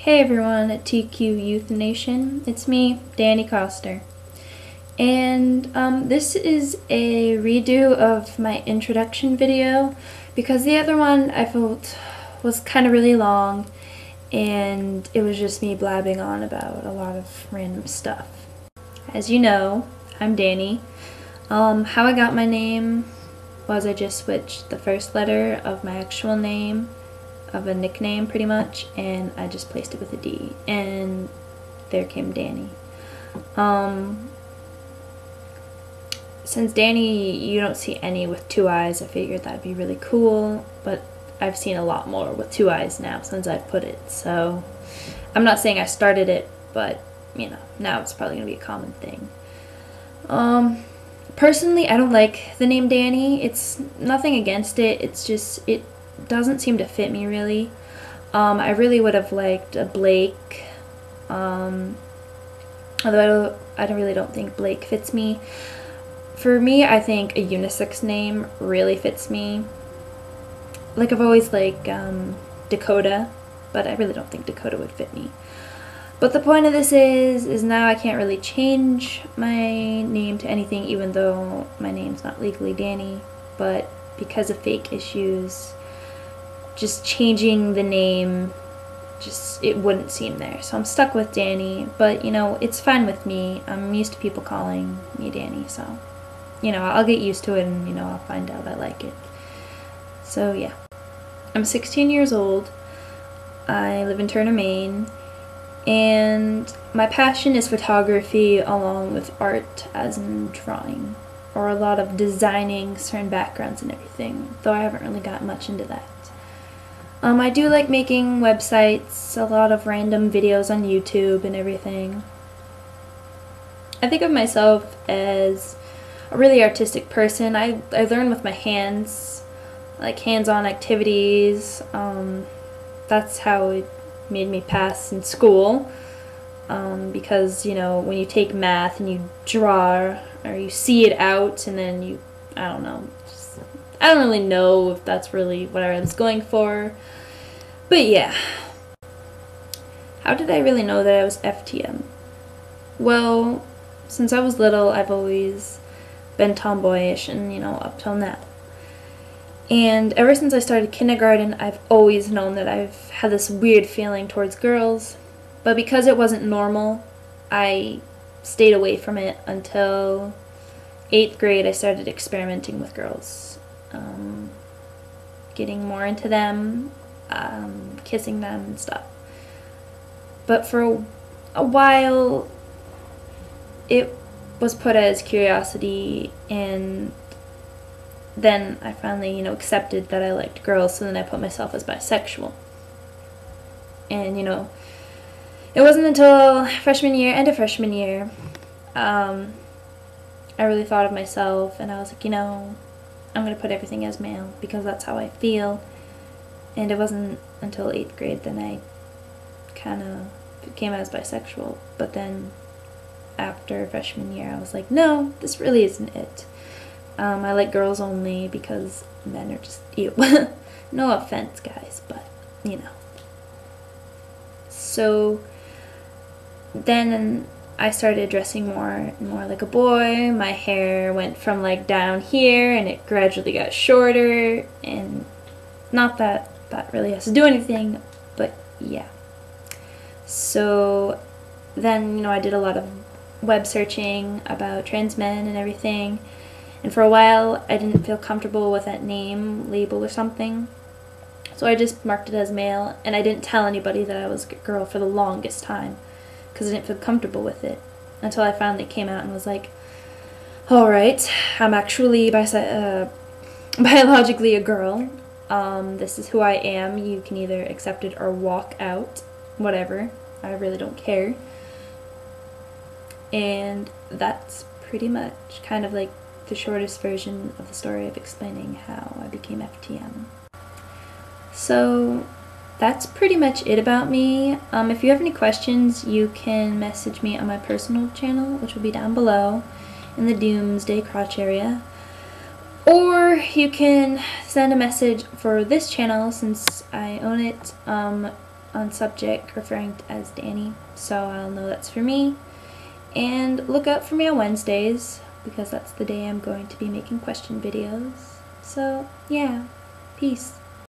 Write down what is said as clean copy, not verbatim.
Hey everyone at TQYouthNation, it's me, Danii Coster. And this is a redo of my introduction video because the other one I felt was kind of really long and it was just me blabbing on about a lot of random stuff. As you know, I'm Danii. How I got my name was I just switched the first letter of my actual name, of a nickname pretty much, and I just placed it with a D, and there came Danii. Since Danii, you don't see any with two eyes, I figured that'd be really cool, but I've seen a lot more with two eyes now since I've put it, so I'm not saying I started it, but you know, now it's probably gonna be a common thing. Personally, I don't like the name Danii. It's nothing against it, it's just, it doesn't seem to fit me really. I really would have liked a Blake, although I really don't think Blake fits me. For me, I think a unisex name really fits me. Like, I've always liked Dakota, but I really don't think Dakota would fit me. But the point of this is now I can't really change my name to anything, even though my name's not legally Danii, but because of fake issues, just changing the name, it wouldn't seem there. So I'm stuck with Danii, but you know, it's fine with me. I'm used to people calling me Danii, so you know, I'll get used to it and you know, I'll find out I like it. So yeah. I'm 16 years old. I live in Turner, Maine, and my passion is photography along with art, as in drawing, or a lot of designing certain backgrounds and everything, though I haven't really got much into that. I do like making websites, a lot of random videos on YouTube and everything. I think of myself as a really artistic person. I learn with my hands, like hands-on activities. That's how it made me pass in school, because you know, when you take math and you draw or you see it out and then you, I don't know, I don't really know if that's really what I was going for, but yeah. How did I really know that I was FTM? Well, since I was little, I've always been tomboyish, and you know, up till now. And ever since I started kindergarten, I've always known that I've had this weird feeling towards girls, but because it wasn't normal, I stayed away from it until 8th grade. I started experimenting with girls. Getting more into them, kissing them and stuff. But for a while, it was put as curiosity, and then I finally, you know, accepted that I liked girls, so then I put myself as bisexual. And, you know, it wasn't until freshman year, end of freshman year, I really thought of myself, and I was like, you know, I'm going to put everything as male because that's how I feel. And it wasn't until 8th grade then I kind of became as bisexual. But then after freshman year I was like, no, this really isn't it. I like girls only because men are just ew. No offense, guys, but you know. So then I started dressing more and more like a boy. My hair went from like down here and it gradually got shorter, and not that that really has to do anything, but yeah. So then, you know, I did a lot of web searching about trans men and everything, and for a while I didn't feel comfortable with that name, label or something, so I just marked it as male, and I didn't tell anybody that I was a girl for the longest time because I didn't feel comfortable with it, until I finally came out and was like, alright, I'm actually biologically a girl. This is who I am. You can either accept it or walk out, whatever. I really don't care. And that's pretty much kind of like the shortest version of the story of explaining how I became FTM. So that's pretty much it about me. If you have any questions, you can message me on my personal channel, which will be down below in the Doomsday crotch area. Or you can send a message for this channel, since I own it, on subject referring as Danii, so I'll know that's for me. And look out for me on Wednesdays, because that's the day I'm going to be making question videos. So yeah, peace.